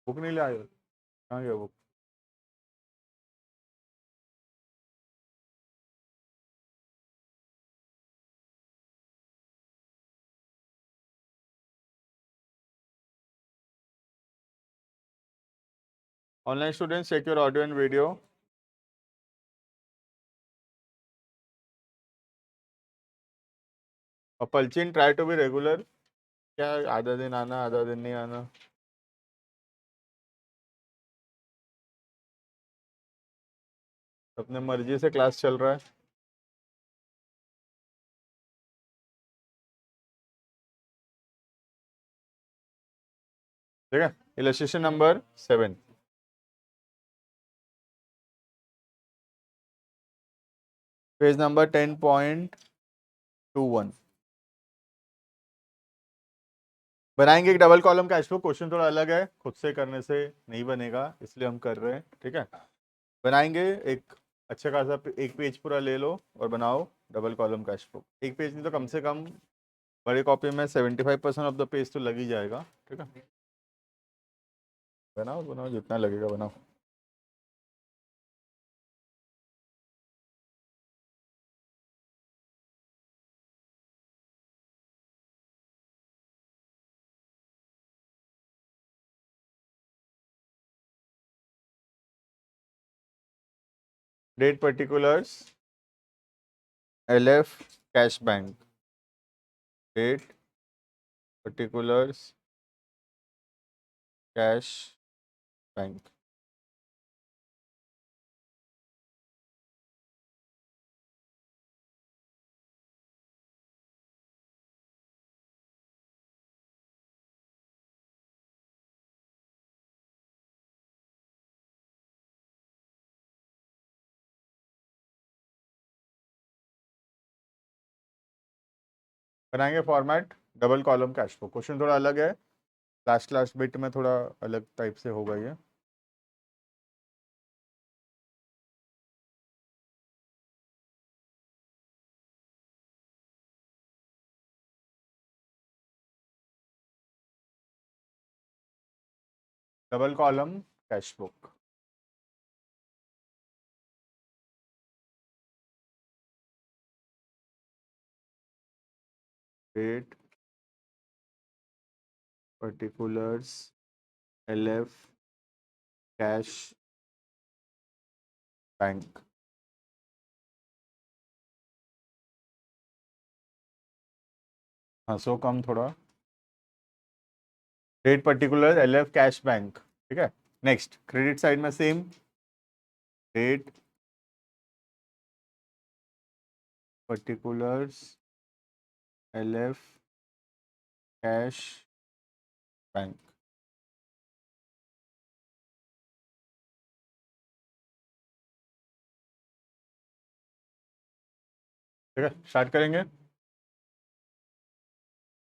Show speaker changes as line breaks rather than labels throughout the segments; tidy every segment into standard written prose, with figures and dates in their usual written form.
Book नहीं ले आए हो? कहाँ गया book? Online students check your audio and video. और पलचिन ट्राई टू बी रेगुलर। क्या आधा दिन आना आधा दिन नहीं आना? अपने मर्जी से क्लास चल रहा है। ठीक है, इलस्ट्रेशन नंबर 7। Page number 10.21। बनाएंगे एक double column cash flow. Question थोड़ा अलग है, खुद से करने से नहीं बनेगा, इसलिए हम कर रहे हैं। ठीक है, बनाएंगे एक अच्छा खासा एक पेज पूरा ले लो और बनाओ डबल कॉलम कैश फ्लो। एक पेज नहीं तो कम से कम बड़ी कॉपी में 75% ऑफ द पेज तो लग ही जाएगा। ठीक है, बनाओ बनाओ जितना लगेगा बनाओ। Date particulars LF cash bank. Date particulars cash bank. बनाएंगे format double column cash flow. Question थोड़ा अलग है, लास्ट लास्ट बिट में थोड़ा अलग टाइप से होगा ये। Double column cash book. Date particulars LF cash bank. हंसो कम थोड़ा। Date particular LF cash bank. ठीक है, नेक्स्ट क्रेडिट साइड में same. Date particulars LF cash bank. ठीक है, स्टार्ट करेंगे।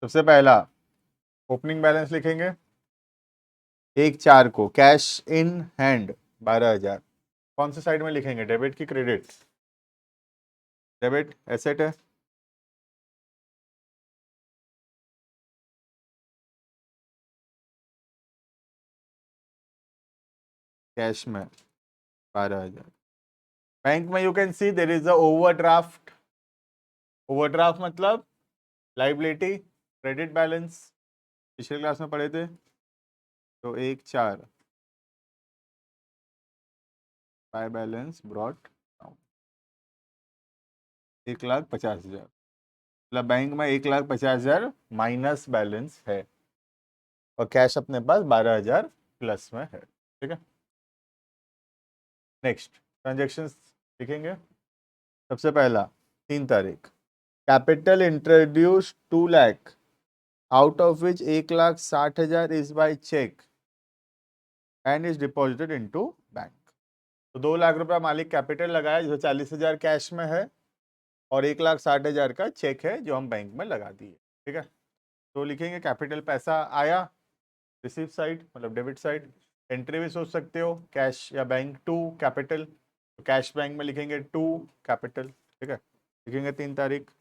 सबसे पहला ओपनिंग बैलेंस लिखेंगे। 1/4 को कैश इन हैंड 12,000। कौन से साइड में लिखेंगे, डेबिट की क्रेडिट? डेबिट एसेट है। कैश में 12,000। बैंक में you can see there is a overdraft. Overdraft मतलब लाइबिलिटी क्रेडिट बैलेंस, पिछले क्लास में पढ़े थे। तो 1/4 बाय बैलेंस ब्रॉट 1,50,000। मतलब बैंक में 1,50,000 माइनस बैलेंस है और कैश अपने पास 12,000 प्लस में है। ठीक है, नेक्स्ट ट्रांजेक्शन्स लिखेंगे। सबसे पहला 3 तारीख, capital introduce 2 lakh, out of which 1,60,000 is by cheque and is deposited into bank. तो 2 लाख रुपया मालिक कैपिटल लगाया, जो 40,000 कैश में है, और 1,60,000 का चेक है जो हम बैंक में लगा दिए। ठीक है, तो लिखेंगे कैपिटल पैसा आया, रिसीव साइड मतलब डेबिट साइड। एंट्री भी सोच सकते हो, कैश या बैंक टू कैपिटल। तो कैश बैंक में लिखेंगे टू कैपिटल। ठीक है, लिखेंगे 3 तारीख।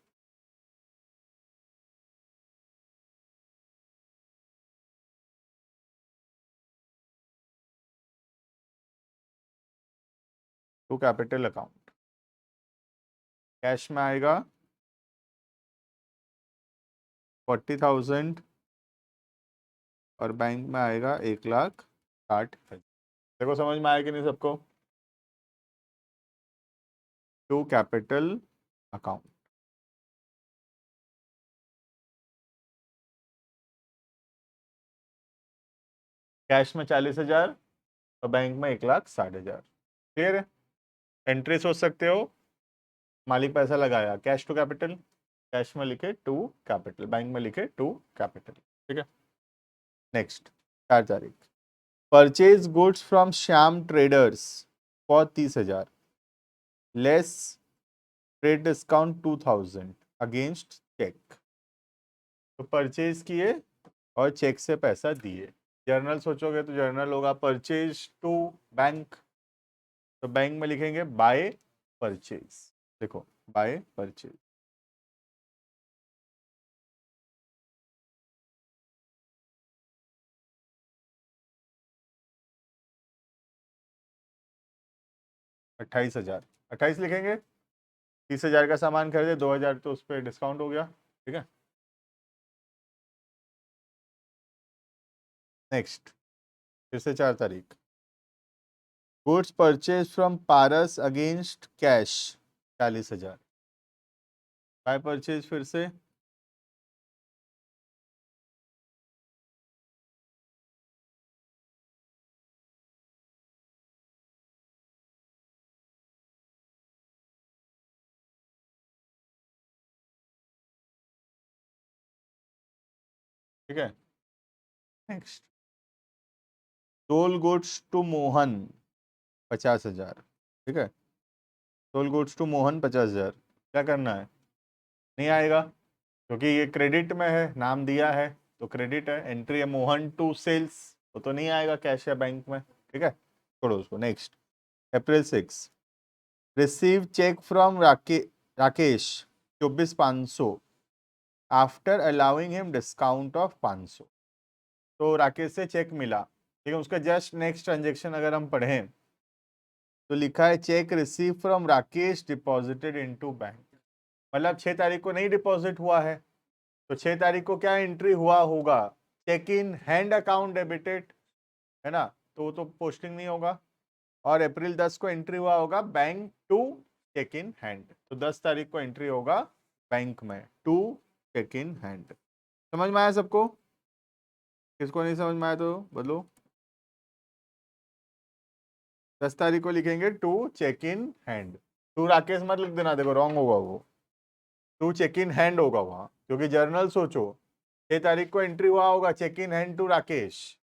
To capital account. कैश में आएगा 40,000 और बैंक में आएगा 1,60,000। देखो समझ में आया कि नहीं सबको? To capital account. कैश में 40,000 और बैंक में 1,60,000। क्लियर है? एंट्री सोच सकते हो, मालिक पैसा लगाया, कैश टू कैपिटल, कैश में लिखे टू कैपिटल, बैंक में लिखे टू कैपिटल। ठीक है, नेक्स्ट 4 तारीख, purchase goods from Shyam traders for 30,000 less trade discount 2,000 against cheque. तो परचेज किए और चेक से पैसा दिए। जर्नल सोचोगे तो जर्नल होगा परचेज टू बैंक, तो बैंक में लिखेंगे बाय परचेज। देखो बाय परचेज। अट्ठाईस हजार, 28 लिखेंगे। 30,000 का सामान खरीदे, 2,000 तो उस पर डिस्काउंट हो गया। ठीक है, नेक्स्ट फिर से 4 तारीख, goods purchase from Paras against cash 40,000 by purchase. फिर से ठीक है, next sold goods to Mohan 50,000। ठीक है, सोल गुड्स टू मोहन 50,000। क्या करना है? नहीं आएगा क्योंकि ये क्रेडिट में है, नाम दिया है तो क्रेडिट है। एंट्री है मोहन टू सेल्स, तो नहीं आएगा कैश या बैंक में। ठीक है, छोड़ो उसको। Next April 6, receive cheque from Rakesh 24,500 after allowing him discount of 500। तो राकेश से चेक मिला, ठीक है, उसका जस्ट नेक्स्ट ट्रांजेक्शन अगर हम पढ़ें तो लिखा है check receive from Rakesh deposited into bank. मतलब 6 तारीख को नहीं डिपॉजिट हुआ है, तो 6 तारीख को क्या एंट्री हुआ होगा? Cheque in hand account debited, है ना, तो वो तो पोस्टिंग नहीं होगा। और April 10 को एंट्री हुआ होगा bank to cheque in hand, तो 10 तारीख को एंट्री होगा बैंक में टू चेक इन हैंड। समझ में आया सबको? किसको नहीं समझ में आया तो बोलो। 10 तारीख को लिखेंगे to cheque in hand, to Rakesh मत लिख देना, देखो रॉन्ग होगा वो, टू चेक इन हैंड होगा वहां, क्योंकि जर्नल सोचो 6 तारीख को एंट्री हुआ होगा cheque in hand to Rakesh,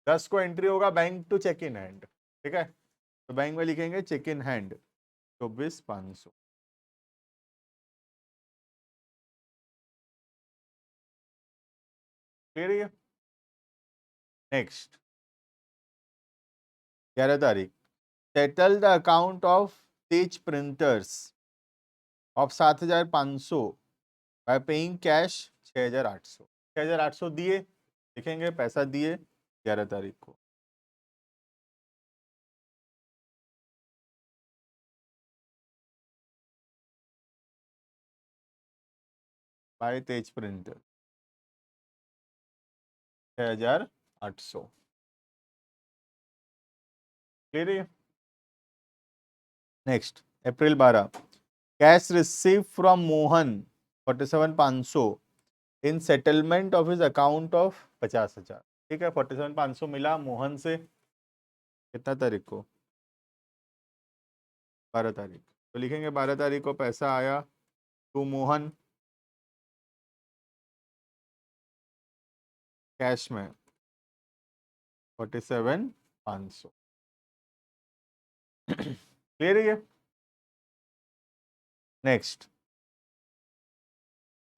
10 को एंट्री होगा bank to cheque in hand. ठीक है, तो बैंक में लिखेंगे चेक इन हैंड 24,500। क्लियर है? नेक्स्ट 11 तारीख, settle the account of Tej printers of 7,500 by paying cash 6,800। 6,800 दिए, लिखेंगे पैसा दिए 11 तारीख को। By Tej printer 6,800। क्लियर है? Next April 12, cash receive from Mohan 47,500 in settlement of his account of 50,000। ठीक है, 47,500 मिला मोहन से, कितना तारीख को? 12 तारीख। तो लिखेंगे 12 तारीख को पैसा आया टू मोहन कैश में 47,500। क्लियर है? नेक्स्ट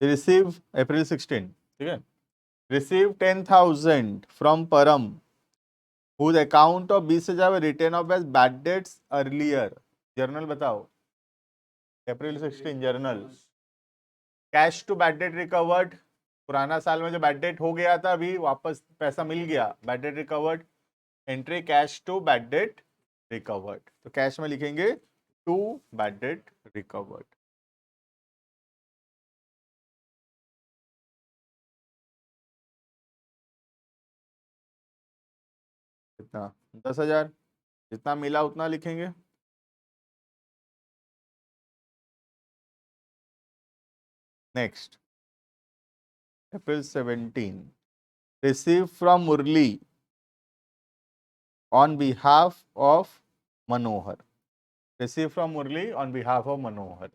रिसीव April 16, ठीक है, receive 10,000 from Param whose account of 20,000 return of as bad debts earlier. Journal बताओ, April 16 journal, cash to bad debt recovered, पुराना साल में जो बैड डेट हो गया था अभी वापस पैसा मिल गया, bad debt recovered. Entry cash to bad debt recovered. तो कैश में लिखेंगे 2 बैड डेट रिकवर्ड। कितना? 10,000। जितना मिला उतना लिखेंगे। Next, April 17, received from Murli on behalf of Manohar। Received from Murli on behalf of Manohar।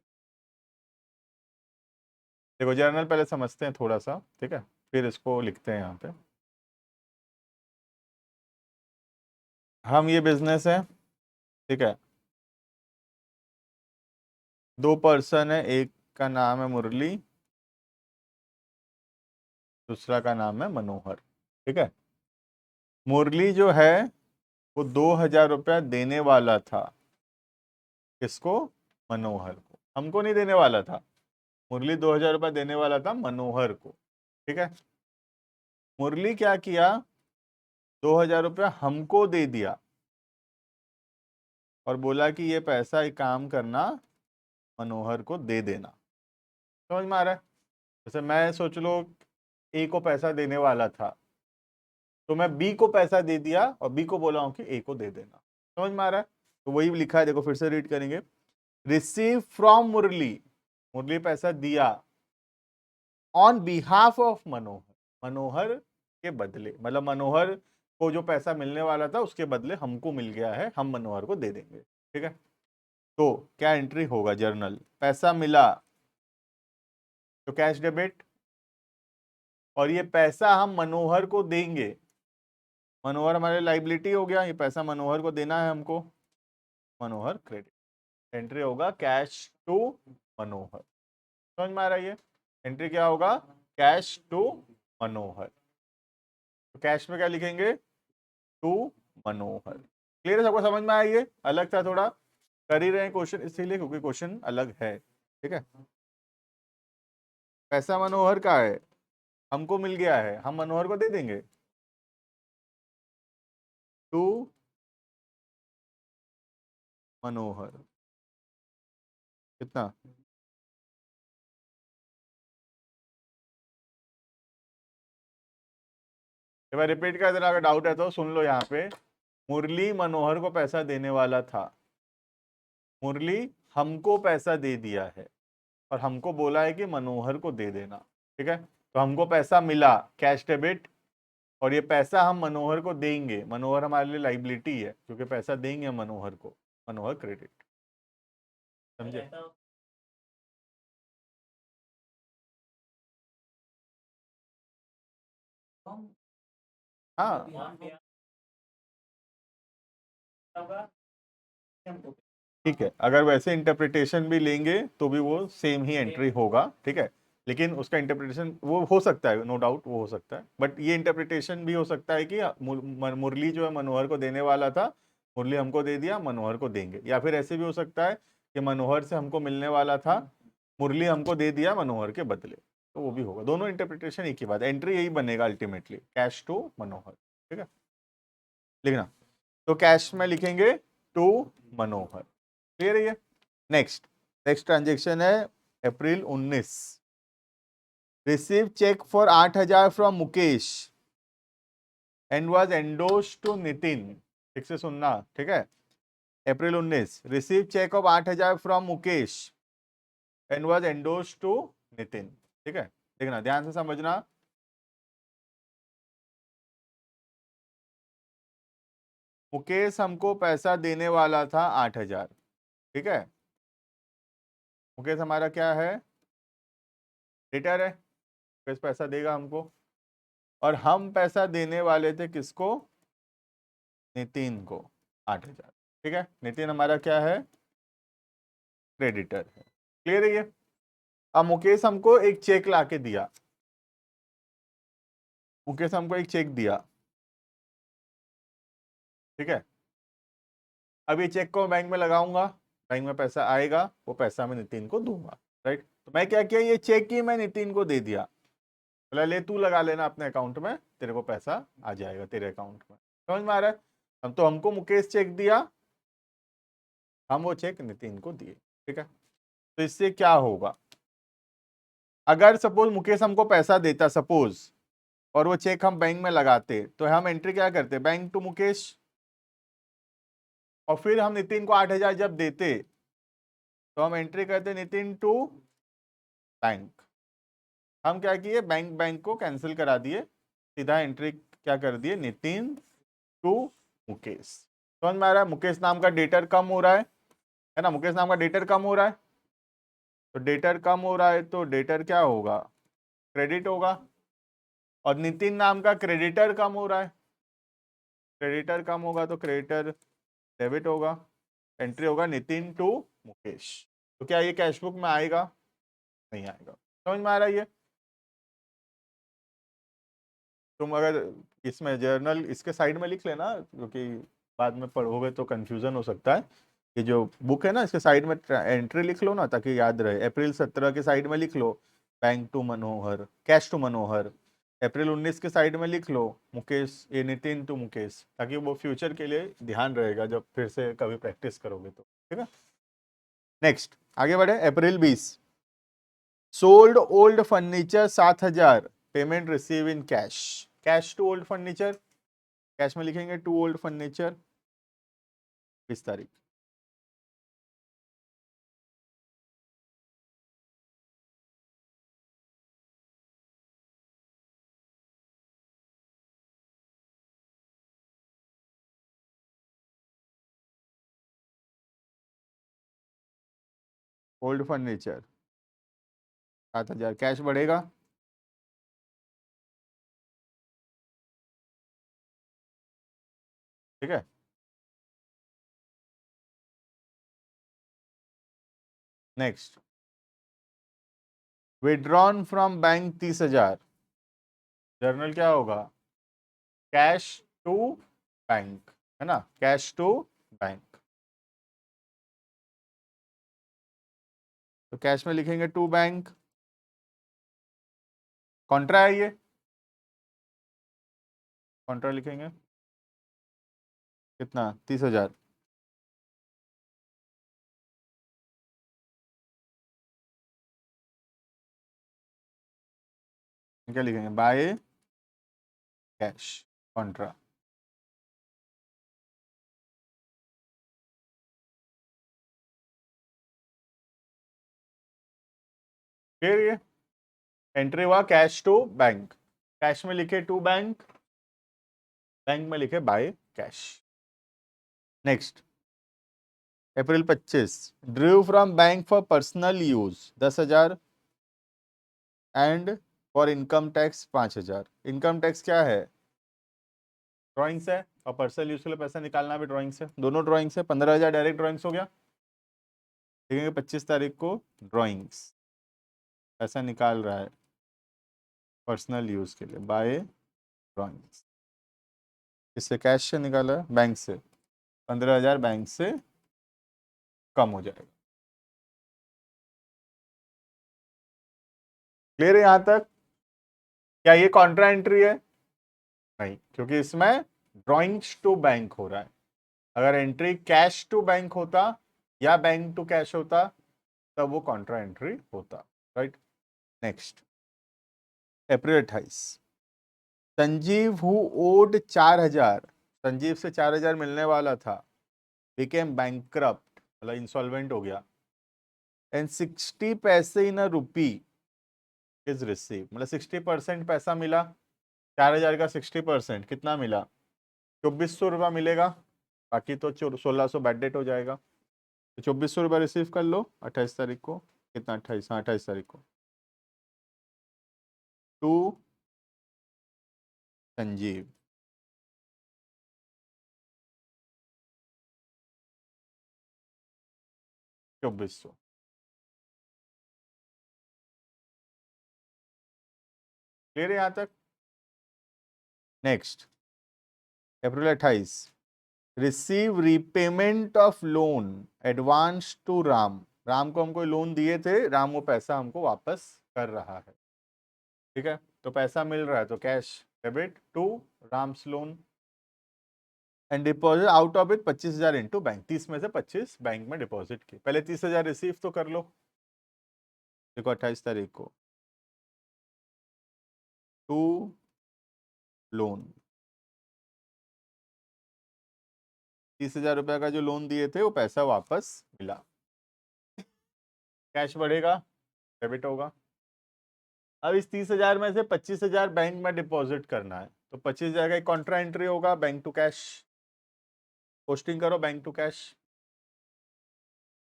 देखो जर्नल पहले समझते हैं थोड़ा सा, ठीक है, फिर इसको लिखते हैं यहाँ पे। हम ये बिजनेस है, ठीक है, 2 पर्सन है, एक का नाम है मुरली, दूसरा का नाम है मनोहर, ठीक है। मुरली जो है वो 2,000 रुपया देने वाला था, किसको? मनोहर को। हमको नहीं देने वाला था। मुरली 2,000 रुपया देने वाला था मनोहर को, ठीक है। मुरली क्या किया? 2,000 रुपया हमको दे दिया और बोला कि ये पैसा एक काम करना, मनोहर को दे देना। समझ में आ रहा है? जैसे मैं सोच लो ए को पैसा देने वाला था, तो मैं बी को पैसा दे दिया और बी को बोला हूं कि ए को दे देना। समझ में आ रहा है? तो वही लिखा है, देखो फिर से रीड करेंगे। रिसीव फ्रॉम मुरली, मुरली पैसा दिया ऑन बिहाफ ऑफ मनोहर, मनोहर के बदले, मतलब मनोहर को जो पैसा मिलने वाला था उसके बदले हमको मिल गया है, हम मनोहर को दे देंगे, ठीक है। तो क्या एंट्री होगा? जर्नल, पैसा मिला तो कैश डेबिट, और ये पैसा हम मनोहर को देंगे, मनोहर हमारे लाइबिलिटी हो गया, ये पैसा मनोहर को देना है हमको, मनोहर क्रेडिट। एंट्री होगा कैश टू मनोहर। समझ में आ रहा है? ये एंट्री क्या होगा? कैश टू मनोहर। तो कैश में क्या लिखेंगे? To Manohar. क्लियर है? सबको समझ में आया? ये अलग था थोड़ा, कर ही रहे हैं क्वेश्चन इसीलिए क्योंकि क्वेश्चन अलग है, ठीक है। पैसा मनोहर का है, हमको मिल गया है, हम मनोहर को दे देंगे। टू मनोहर कितना? एक बार रिपीट कर देना, अगर डाउट है तो सुन लो। यहाँ पे मुरली मनोहर को पैसा देने वाला था, मुरली हमको पैसा दे दिया है और हमको बोला है कि मनोहर को दे देना, ठीक है। तो हमको पैसा मिला, कैश डेबिट, और ये पैसा हम मनोहर को देंगे, मनोहर हमारे लिए लाइबिलिटी है क्योंकि पैसा देंगे हम मनोहर को, मनोहर क्रेडिट। समझे? हाँ ठीक है, अगर वैसे इंटरप्रिटेशन भी लेंगे तो भी वो सेम ही एंट्री होगा, ठीक है। लेकिन उसका इंटरप्रिटेशन वो हो सकता है, नो डाउट वो हो सकता है, बट ये इंटरप्रिटेशन भी हो सकता है कि मुरली जो है मनोहर को देने वाला था, मुरली हमको दे दिया, मनोहर को देंगे। या फिर ऐसे भी हो सकता है कि मनोहर से हमको मिलने वाला था, मुरली हमको दे दिया मनोहर के बदले, तो वो भी होगा। दोनों इंटरप्रिटेशन एक ही बात, एंट्री यही बनेगा अल्टीमेटली, कैश टू मनोहर, ठीक है। लिखना, तो कैश में लिखेंगे टू मनोहर। क्लियर है ये? नेक्स्ट, नेक्स्ट ट्रांजेक्शन है April 19, receive cheque for 8,000 from Mukesh and was endorsed to Nitin. ठीक से सुनना, ठीक है। April 19, receive cheque of 8,000 from Mukesh and was endorsed to Nitin, ठीक है। देखना ध्यान से समझना। मुकेश हमको पैसा देने वाला था 8,000, ठीक है। मुकेश हमारा क्या है? डेटर है, मुकेश पैसा देगा हमको, और हम पैसा देने वाले थे किसको? नितिन को 8,000, ठीक है। नितिन हमारा क्या है? क्रेडिटर है। क्लियर है ये? अब मुकेश हमको एक चेक ला के दिया, मुकेश हमको एक चेक दिया, ठीक है। अब ये चेक को बैंक में लगाऊंगा, बैंक में पैसा आएगा, वो पैसा मैं नितिन को दूंगा, राइट। तो मैं क्या किया, ये चेक ही मैं नितिन को दे दिया, बोला ले तू लगा लेना अपने अकाउंट में, तेरे को पैसा आ जाएगा तेरे अकाउंट में। समझ में आ रहा है? अब तो हमको मुकेश चेक दिया, हम वो चेक नितिन को दिए। ठीक है, तो इससे क्या होगा, अगर सपोज मुकेश हमको पैसा देता सपोज, और वो चेक हम बैंक में लगाते, तो हम एंट्री क्या करते, बैंक टू मुकेश, और फिर हम नितिन को 8,000 जब देते तो हम एंट्री करते नितिन टू बैंक। हम क्या किए, बैंक को कैंसिल करा दिए, सीधा एंट्री क्या कर दिए, नितिन टू मुकेश। समझ में आ रहा है, मुकेश नाम का डेटर कम हो रहा है ना, मुकेश नाम का डेटर कम हो रहा है, तो डेटर कम हो रहा है तो डेटर क्या होगा, क्रेडिट होगा, और नितिन नाम का क्रेडिटर कम हो रहा है, क्रेडिटर कम होगा तो क्रेडिटर डेबिट होगा, एंट्री होगा नितिन टू मुकेश। तो क्या ये कैशबुक में आएगा, नहीं आएगा। समझ में आ रहा है ये, तुम अगर इसमें जर्नल इसके साइड में लिख लेना, क्योंकि बाद में पढ़ोगे तो कंफ्यूजन हो सकता है। ये जो बुक है ना, इसके साइड में एंट्री लिख लो ना, ताकि याद रहे। अप्रैल 17 के साइड में लिख लो bank to Manohar, cash to Manohar. April 19 के साइड में लिख लो मुकेश, ये नितिन टू मुकेश, ताकि वो फ्यूचर के लिए ध्यान रहेगा जब फिर से कभी प्रैक्टिस करोगे तो। ठीक है, नेक्स्ट आगे बढ़े। April 20, sold old furniture 7,000, payment receive in cash. Cash to old furniture, cash में लिखेंगे टू ओल्ड फर्नीचर, 20 तारीख। ओल्ड फर्नीचर 7,000, कैश बढ़ेगा। ठीक है, next, withdrawn from bank 30,000, journal क्या होगा, कैश टू बैंक, है ना, कैश टू बैंक। तो कैश में लिखेंगे टू बैंक, कॉन्ट्रा है ये, कॉन्ट्रा लिखेंगे कितना, 30,000। क्या लिखेंगे, बाय कैश, कॉन्ट्रा। फिर ये एंट्री हुआ कैश टू बैंक, कैश में लिखे टू बैंक, बैंक में लिखे by cash. Next, April 25, Drew from bank for personal use 10,000 and for income tax 5,000। Income tax क्या है, ड्राइंग से, और पर्सनल यूज के लिए पैसा निकालना भी ड्राइंग से, दोनों ड्राइंग से। 15,000 डायरेक्ट ड्राइंग्स हो गया। देखेंगे 25 तारीख को ड्राइंग्स, पैसा निकाल रहा है पर्सनल यूज के लिए बाय ड्राइंग्स। इससे कैश से निकाला है, बैंक से, 15,000 बैंक से कम हो जाएगा। क्लियर है यहां तक, क्या ये कॉन्ट्रा एंट्री है, नहीं, क्योंकि इसमें ड्राइंग्स टू बैंक हो रहा है। अगर एंट्री कैश टू बैंक होता या बैंक टू कैश होता तब वो कॉन्ट्रा एंट्री होता। Right, next, April 28, Sanjeev who owed 4,000, Sanjeev से 4,000 मिलने वाला था, बिकेम बैंकक्रप्ट, मतलब इंसॉल्वेंट हो गया, एंड 60 पैसे इन अ रुपी इज रिसीव, मतलब 60% पैसा मिला, 4,000 का 60% कितना मिला, 2,400 रुपया मिलेगा, बाकी तो 1,600 बैड डेट हो जाएगा। तो 2,400 रुपया रिसीव कर लो 28 तारीख को, कितना 28, हाँ 28 तारीख को, टू संजीव। चौबीस सौ। क्लियर है यहां तक। Next, April 28, receive repayment of loan advance to Ram, Ram को हम कोई लोन दिए थे, राम वो पैसा हमको वापस कर रहा है। ठीक है, तो पैसा मिल रहा है तो cash debit to Ram's loan. And deposit out of it 25,000 into bank, 30 में से 25 बैंक में डिपॉजिट की। पहले 30,000 रिसीव तो कर लो, देखो 28 तारीख को टू लोन, 30,000 रुपये का जो लोन दिए थे वो पैसा वापस मिला, कैश बढ़ेगा, डेबिट होगा। अब इस 30,000 में से 25,000 बैंक में डिपॉजिट करना है, तो 25,000 का एक कॉन्ट्रा एंट्री होगा बैंक टू कैश, पोस्टिंग करो बैंक टू कैश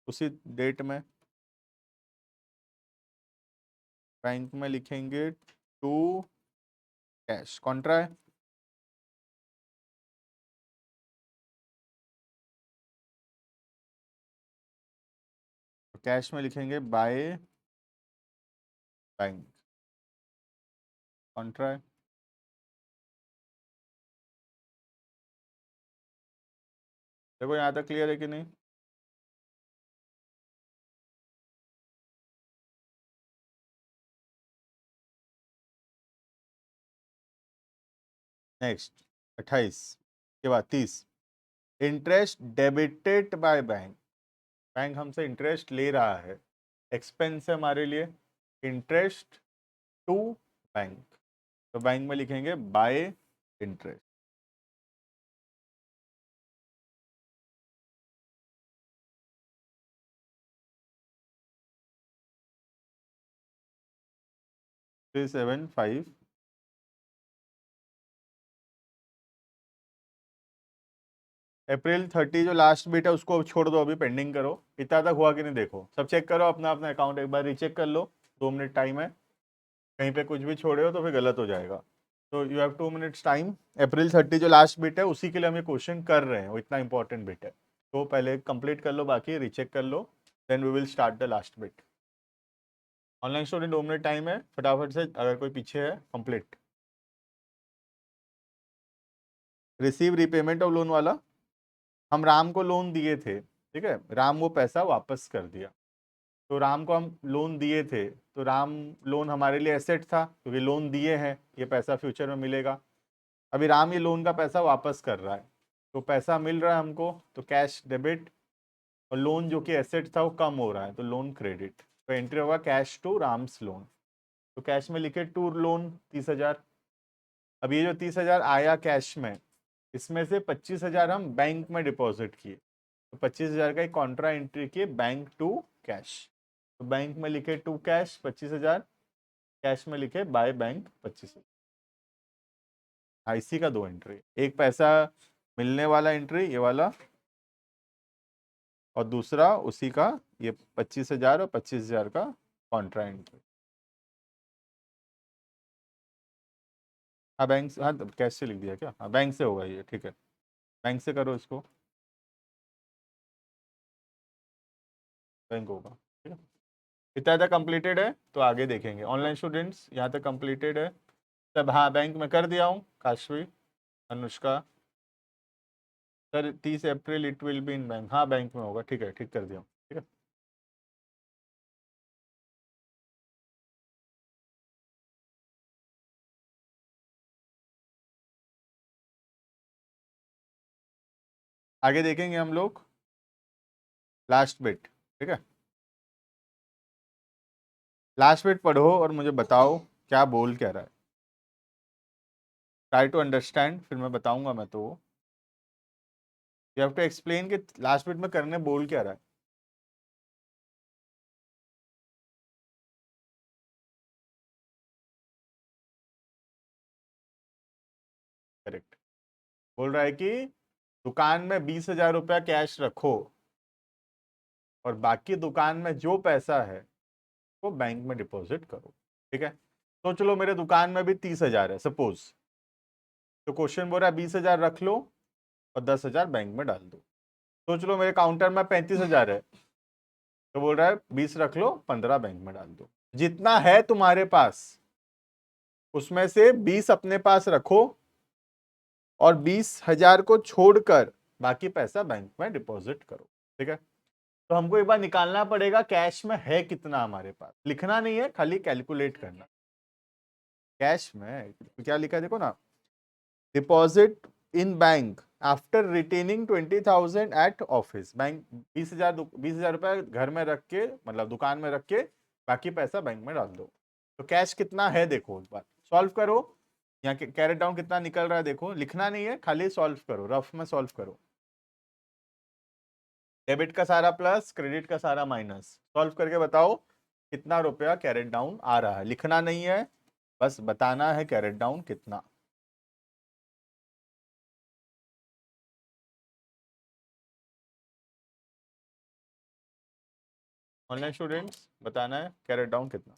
उसी डेट में, बैंक में लिखेंगे टू कैश, कॉन्ट्रा है, तो कैश में लिखेंगे बाय बैंक, कॉन्ट्रा है। देखो यहाँ तक क्लियर है कि नहीं? नेक्स्ट 28 के बाद 30, interest debited by bank, bank हमसे इंटरेस्ट ले रहा है, एक्सपेंस है हमारे लिए, इंटरेस्ट टू बैंक, तो बैंक में लिखेंगे by interest. Three seven five, April 30 जो लास्ट बीट है उसको छोड़ दो, अभी पेंडिंग करो, इतना तक हुआ कि नहीं देखो, सब चेक करो अपना अपना अकाउंट, एक बार रीचेक कर लो, 2 मिनट टाइम है, कहीं पे कुछ भी छोड़े हो तो फिर गलत हो जाएगा, तो यू हैव 2 मिनट्स टाइम। अप्रैल 30 जो लास्ट बिट है उसी के लिए हम ये क्वेश्चन कर रहे हैं, वो इतना इंपॉर्टेंट बिट है, तो पहले कंप्लीट कर लो, बाकी रीचेक कर लो, then we will start the last bit. Online student 2 minute time है, फटाफट से अगर कोई पीछे है complete. Receive repayment of loan वाला, हम राम को लोन दिए थे, ठीक है, राम वो पैसा वापस कर दिया, तो राम को हम लोन दिए थे, तो राम लोन हमारे लिए एसेट था क्योंकि लोन दिए हैं, ये पैसा फ्यूचर में मिलेगा। अभी राम ये लोन का पैसा वापस कर रहा है, तो पैसा मिल रहा है हमको, तो कैश डेबिट, और लोन जो कि एसेट था वो कम हो रहा है, तो लोन क्रेडिट, तो एंट्री होगा कैश टू राम्स लोन, तो कैश में लिखे टू लोन 30,000। अब ये जो 30,000 आया कैश में, इसमें से 25,000 हम बैंक में डिपॉजिट किए, तो 25,000 का एक कॉन्ट्रा एंट्री किए बैंक टू कैश, तो बैंक में लिखे टू कैश 25,000, कैश में लिखे बाय बैंक 25,000। इसी का 2 एंट्री, एक पैसा मिलने वाला एंट्री ये वाला, और दूसरा उसी का ये 25,000 और 25,000 का कॉन्ट्रा एंट्री। हाँ बैंक से, हाँ कैश से लिख दिया क्या, हाँ बैंक से होगा ये, ठीक है, बैंक से करो इसको, बैंक होगा, ठीक है। इतना तक कंप्लीटेड है, तो आगे देखेंगे। ऑनलाइन स्टूडेंट्स यहाँ तक कंप्लीटेड है सब, हाँ बैंक में कर दिया हूँ, Kashvi, Anushka, sir 30 April it will be in bank, हाँ बैंक में होगा, ठीक है, ठीक कर दिया हूँ, ठीक है। आगे देखेंगे हम लोग लास्ट बिट, ठीक है, लास्ट बिट पढ़ो और मुझे बताओ क्या बोल क्या रहा है, ट्राई टू अंडरस्टैंड, फिर मैं बताऊंगा, मैं तो यू हैव टू एक्सप्लेन कि लास्ट बिट में करने बोल क्या रहा है। करेक्ट, बोल रहा है कि दुकान में 20,000 रुपया कैश रखो और बाकी दुकान में जो पैसा है वो बैंक में डिपॉजिट करो, ठीक है। तो चलो मेरे दुकान में भी 30,000 है सपोज, तो क्वेश्चन बोल रहा है 20,000 रख लो और 10,000 बैंक में डाल दो। तो चलो मेरे काउंटर में 35,000 है, तो बोल रहा है 20 रख लो 15 बैंक में डाल दो, जितना है तुम्हारे पास उसमें से 20 अपने पास रखो और 20,000 को छोड़कर बाकी पैसा बैंक में डिपॉजिट करो, ठीक है। तो हमको एक बार निकालना पड़ेगा कैश में है कितना हमारे पास, लिखना नहीं है, खाली कैलकुलेट करना। कैश में क्या लिखा है देखो ना, deposit in bank after retaining 20,000 at office. Bank 20,000 रुपए घर में रख के, मतलब दुकान में रख के, बाकी पैसा बैंक में डाल दो। तो कैश कितना है देखो, एक बार सॉल्व करो। यहाँ कैरेट डाउन कितना निकल रहा है देखो, लिखना नहीं है, खाली सॉल्व करो, रफ में सॉल्व करो। डेबिट का सारा प्लस, क्रेडिट का सारा माइनस, सॉल्व करके बताओ कितना रुपया कैरेट डाउन आ रहा है। लिखना नहीं है, बस बताना है कैरेट डाउन कितना। ऑनलाइन स्टूडेंट्स बताना है कैरेट डाउन कितना।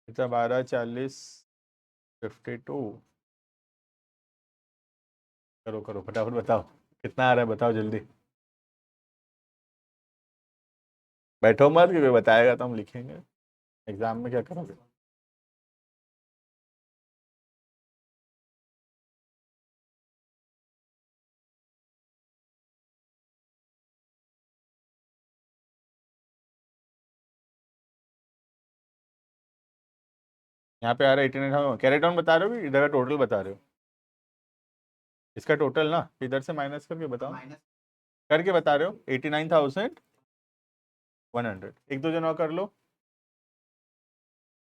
कितना, 12, 40, 52। करो करो फटाफट बताओ कितना आ रहा है, बताओ जल्दी। बैठो मत, क्योंकि बताएगा तो हम लिखेंगे। एग्जाम में क्या करोगे। यहाँ पे आ रहा है 89, कैरेट डाउन बता रहे हो कि इधर का टोटल बता रहे हो। इसका टोटल ना इधर से माइनस करके बताओ, करके बता रहे हो 89,100। एक दो जन और कर लो,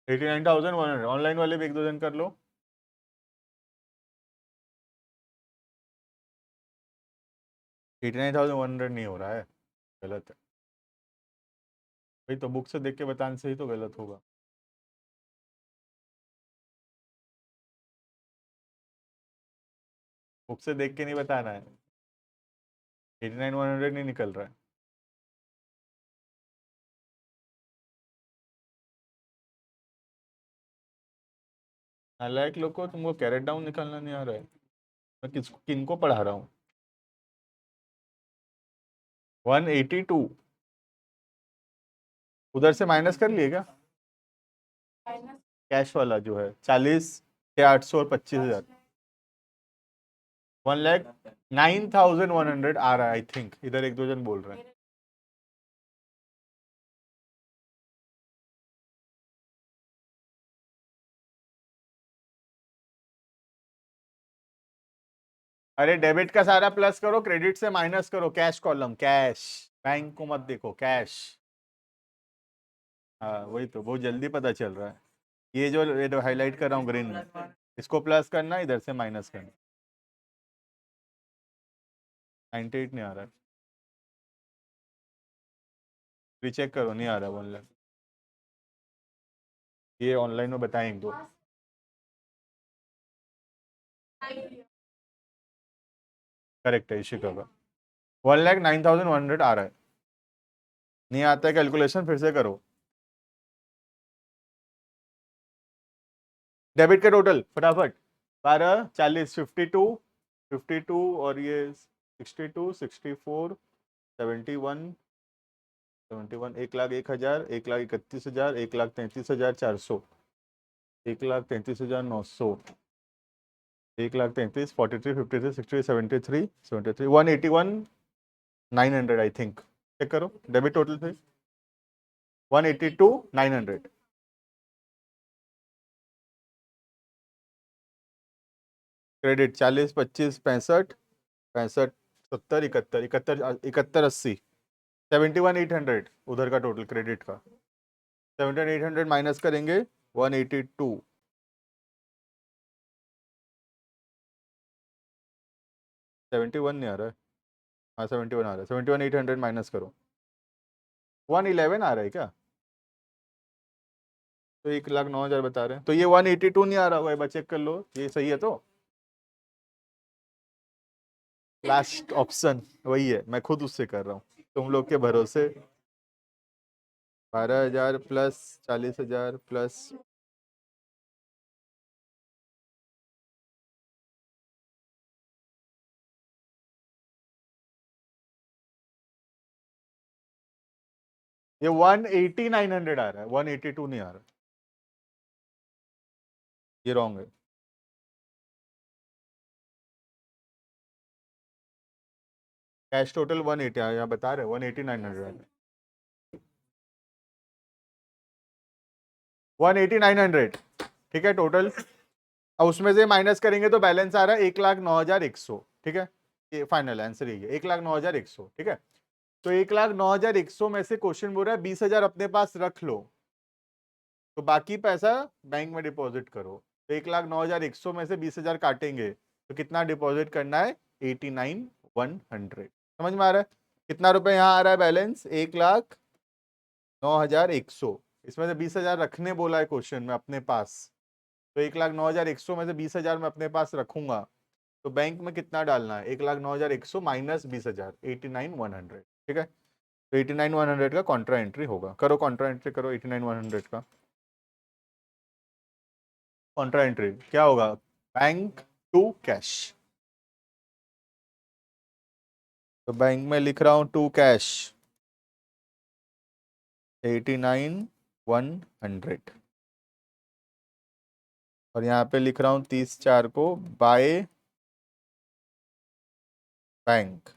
89,100। ऑनलाइन वाले भी एक दो जन कर लो। 89,100 नहीं हो रहा है, गलत है। भाई तो बुक से देख के बताने से ही तो गलत होगा। बुक से देख के नहीं बताना है, 89,100 नहीं निकल रहा है। नालायक लोग को, तुमको कैरेट डाउन निकालना नहीं आ रहा है। मैं किनको पढ़ा रहा हूँ। 182 उधर से माइनस कर लिए क्या। कैश वाला जो है 40 के 800 और 25,000, 1,09,100 आ रहा है आई थिंक। इधर एक दो जन बोल रहे हैं। अरे डेबिट का सारा प्लस करो, क्रेडिट से माइनस करो, कैश कॉलम, कैश। बैंक को मत देखो, कैश। हाँ वही तो, बहुत जल्दी पता चल रहा है। ये जो हाईलाइट कर रहा हूँ ग्रीन में, इसको प्लस करना, इधर से माइनस करना। 98 नहीं आ रहा है, रीचेक करो, नहीं आ रहा 1 लाख। ये ऑनलाइन में बताएंगे दो। करेक्ट है, इश्यू का 1,09,100 आ रहा है। नहीं आता है कैलकुलेशन, फिर से करो। डेबिट का टोटल फटाफट, 12, 40, 52, और ये 62, 64, 71, 71, 1,01,000, 1,31,000, 1,33,400, 1,33,900, 1,33,000, 43, 53, 60, 73, 73, 181,900 आई थिंक। चेक करो डेबिट टोटल से, 182,900। क्रेडिट 40, 25, 65, 65, 70, 71, 71, 71, 80, 71,800 उधर का टोटल क्रेडिट का। 71,800 माइनस करेंगे, 182। 71 नहीं आ रहा है। हाँ 71 आ रहा है, 71,800 माइनस करो। 111 आ रहा है क्या। तो 1,09,000 बता रहे हैं, तो ये 182 नहीं आ रहा होगा, एक बार चेक कर लो, ये सही है तो। लास्ट ऑप्शन वही है, मैं खुद उससे कर रहा हूँ तुम लोग के भरोसे। 12,000 प्लस 40,000 प्लस ये 180,900 आ रहा है, 182 नहीं आ रहा, ये रॉन्ग है। कैश टोटल 180 यहाँ बता रहे 180,900, 180,900, ठीक है टोटल। अब उसमें से माइनस करेंगे तो बैलेंस आ रहा है 1,09,100, ठीक है, ये फाइनल आंसर यही है 1,09,100, ठीक है। तो 1,09,100 में से क्वेश्चन बोल रहा है 20,000 अपने पास रख लो, तो बाकी पैसा बैंक में डिपॉजिट करो। तो 1,09,100 में से 20,000 काटेंगे तो कितना डिपॉजिट करना है, 89,100। समझ में आ रहा है कितना रुपए यहाँ आ रहा है बैलेंस, 1,09,100। इसमें से 20,000 रखने बोला है क्वेश्चन में अपने पास, तो 1,09,100 में से 20,000 मैं अपने पास रखूंगा, तो बैंक में कितना डालना है, 1,09,100 माइनस 20,000, 89,100, ठीक है। तो 89,100 का कॉन्ट्रा एंट्री होगा, करो कॉन्ट्रा एंट्री करो 89,100 का कॉन्ट्रा एंट्री क्या होगा, बैंक टू कैश। तो बैंक में लिख रहा हूं टू कैश 89,100, और यहाँ पे लिख रहा हूं 30/4 को बाय बैंक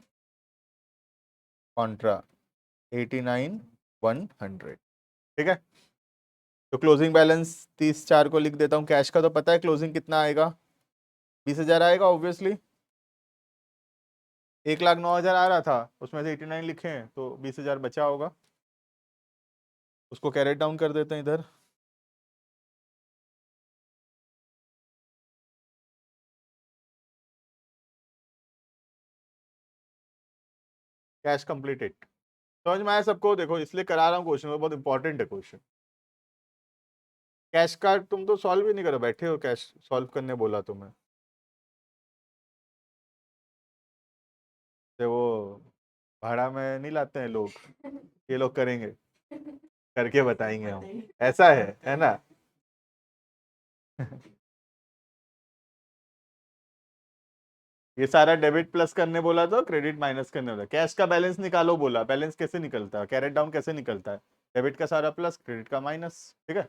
कॉन्ट्रा 89,100, ठीक है। तो क्लोजिंग बैलेंस 30/4 को लिख देता हूँ, कैश का तो पता है क्लोजिंग कितना आएगा, 20,000 आएगा ऑब्वियसली। 1,09,000 आ रहा था, उसमें से 89 लिखे हैं तो 20,000 बचा होगा, उसको कैरेट डाउन कर देते हैं इधर। कैश कंप्लीटेड, समझ में आया सबको, देखो इसलिए करा रहा हूँ क्वेश्चन, बहुत इंपॉर्टेंट है क्वेश्चन। कैश का तुम तो सॉल्व ही नहीं करो, बैठे हो कैश सॉल्व करने बोला तुम्हें, तो वो भाड़ा में नहीं लाते हैं लोग, ये लोग करेंगे, करके बताएंगे हम, ऐसा है ना। ये सारा डेबिट प्लस करने बोला तो क्रेडिट माइनस करने बोला, कैश का बैलेंस निकालो बोला, बैलेंस कैसे निकलता है, कैरेट डाउन कैसे निकलता है, डेबिट का सारा प्लस क्रेडिट का माइनस, ठीक है।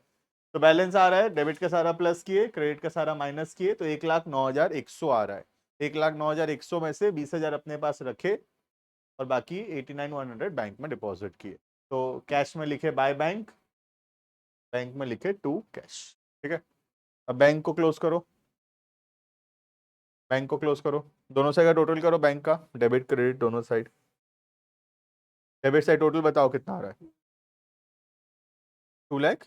तो बैलेंस आ रहा है, डेबिट का सारा प्लस किए क्रेडिट का सारा माइनस किए, तो 1,09,100 आ रहा है। 1,09,100 में से 20,000 अपने पास रखे और बाकी 89,100 बैंक में डिपॉजिट किए। तो कैश में लिखे बाय बैंक, बैंक में लिखे टू कैश, ठीक है। अब बैंक को क्लोज करो, बैंक को क्लोज करो, दोनों साइड का टोटल करो बैंक का, डेबिट क्रेडिट दोनों साइड। डेबिट साइड टोटल बताओ कितना आ रहा है, 2 लाख,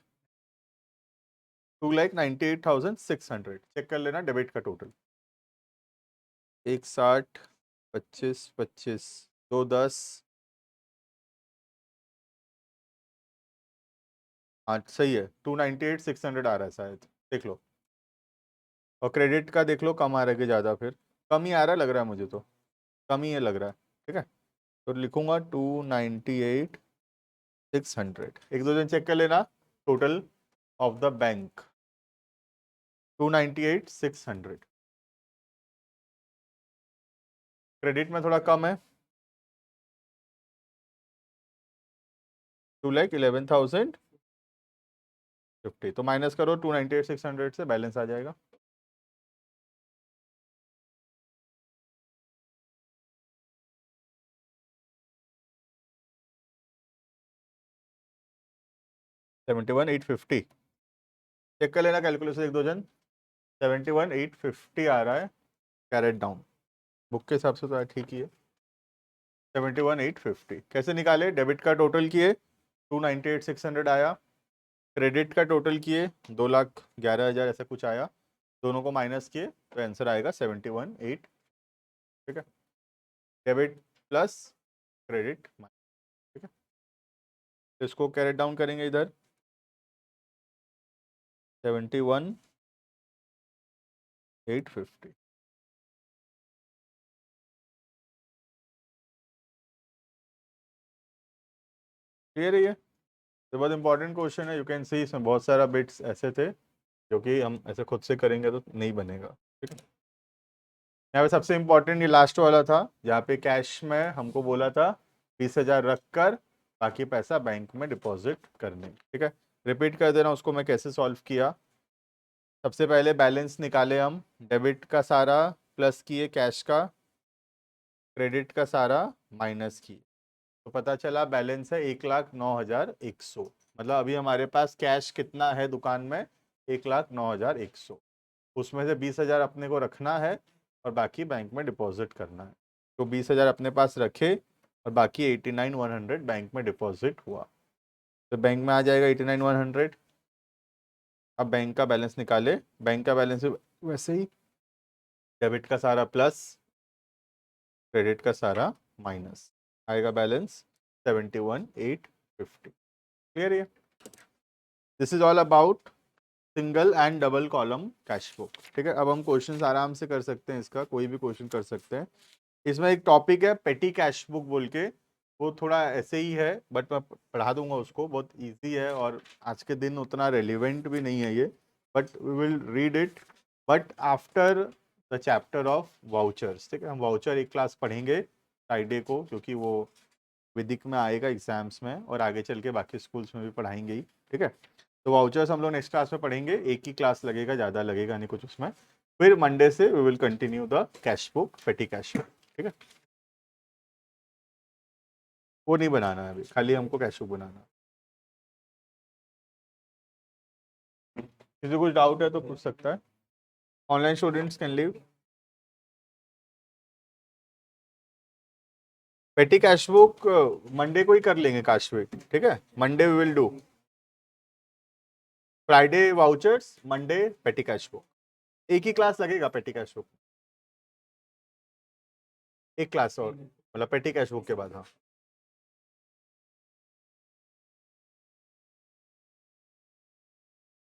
2,98,600। चेक कर लेना डेबिट का टोटल, 1,60, 25, 25, 210, हाँ सही है, 2,98,600 आ रहा है शायद, देख लो। और क्रेडिट का देख लो कम आ रहा है कि ज़्यादा, फिर कम ही आ रहा है लग रहा है मुझे तो, कम ही है लग रहा है, ठीक है। तो लिखूंगा 2,98,600, एक दो दिन चेक कर लेना, total of the bank 2,98,600। Credit में थोड़ा कम है, 2,11,050, तो माइनस करो 2,98,600 से, बैलेंस आ जाएगा 71,850। चेक कर लेना कैलकुलेशन एक दो जन, 71,850 आ रहा है कैरेट डाउन, बुक के हिसाब से तो ठीक ही है। 71,850 कैसे निकाले, डेबिट का टोटल किए 2,98,600 आया, क्रेडिट का टोटल किए 2,11,000 ऐसा कुछ आया, दोनों को माइनस किए तो आंसर आएगा 71,800, ठीक है। डेबिट प्लस क्रेडिट, ठीक है। तो इसको कैरेट डाउन करेंगे इधर, 71,850। क्लियर है ये, तो बहुत इंपॉर्टेंट क्वेश्चन है, यू कैन सी इसमें बहुत सारा बिट्स ऐसे थे जो कि हम ऐसे खुद से करेंगे तो नहीं बनेगा, ठीक है। यहाँ पे सबसे इंपॉर्टेंट ये लास्ट वाला था, जहाँ पे कैश में हमको बोला था 20,000 रख कर बाकी पैसा बैंक में डिपॉजिट करने। ठीक है, रिपीट कर दे रहा हूँ उसको मैं कैसे सॉल्व किया। सबसे पहले बैलेंस निकाले हम, डेबिट का सारा प्लस किए कैश का, क्रेडिट का सारा माइनस किए, तो पता चला बैलेंस है 1,09,100। मतलब अभी हमारे पास कैश कितना है दुकान में, 1,09,100। उसमें से 20,000 अपने को रखना है और बाकी बैंक में डिपॉजिट करना है। तो 20,000 अपने पास रखे और बाकी 89,100 बैंक में डिपॉजिट हुआ। तो बैंक में आ जाएगा 89,100। अब बैंक का बैलेंस निकाले, बैंक का बैलेंस वैसे ही, डेबिट का सारा प्लस, क्रेडिट का सारा माइनस, आएगा बैलेंस 71,850। क्लियर है? This is all about single and double column cash book. ठीक है, अब हम क्वेश्चंस आराम से कर सकते हैं, इसका कोई भी क्वेश्चन कर सकते हैं। इसमें एक टॉपिक है पेटी कैश बुक बोल के, वो थोड़ा ऐसे ही है बट मैं पढ़ा दूंगा उसको, बहुत इजी है और आज के दिन उतना रेलिवेंट भी नहीं है ये, but we will read it but after the chapter of vouchers. ठीक है, हम वाउचर एक क्लास पढ़ेंगे फ्राइडे को, क्योंकि वो विदिक में आएगा एग्जाम्स में और आगे चल के बाकी स्कूल्स में भी पढ़ाएंगे ही। ठीक है, तो वाउचर्स हम लोग नेक्स्ट क्लास में पढ़ेंगे, एक ही क्लास लगेगा, ज़्यादा लगेगा नहीं कुछ उसमें। फिर मंडे से we will continue the cash book, petty cash book. ठीक है, वो नहीं बनाना है अभी, खाली हमको कैश बुक बनाना है। किसी को कुछ डाउट है तो पूछ सकता है। Online students can leave. Petty cash book Monday को ही कर लेंगे काशवी। ठीक है, Monday we will do, Friday vouchers, Monday petty cash book. एक ही क्लास लगेगा पेटी कैश बुक, एक क्लास और मतलब पेटी कैश बुक के बाद। हाँ,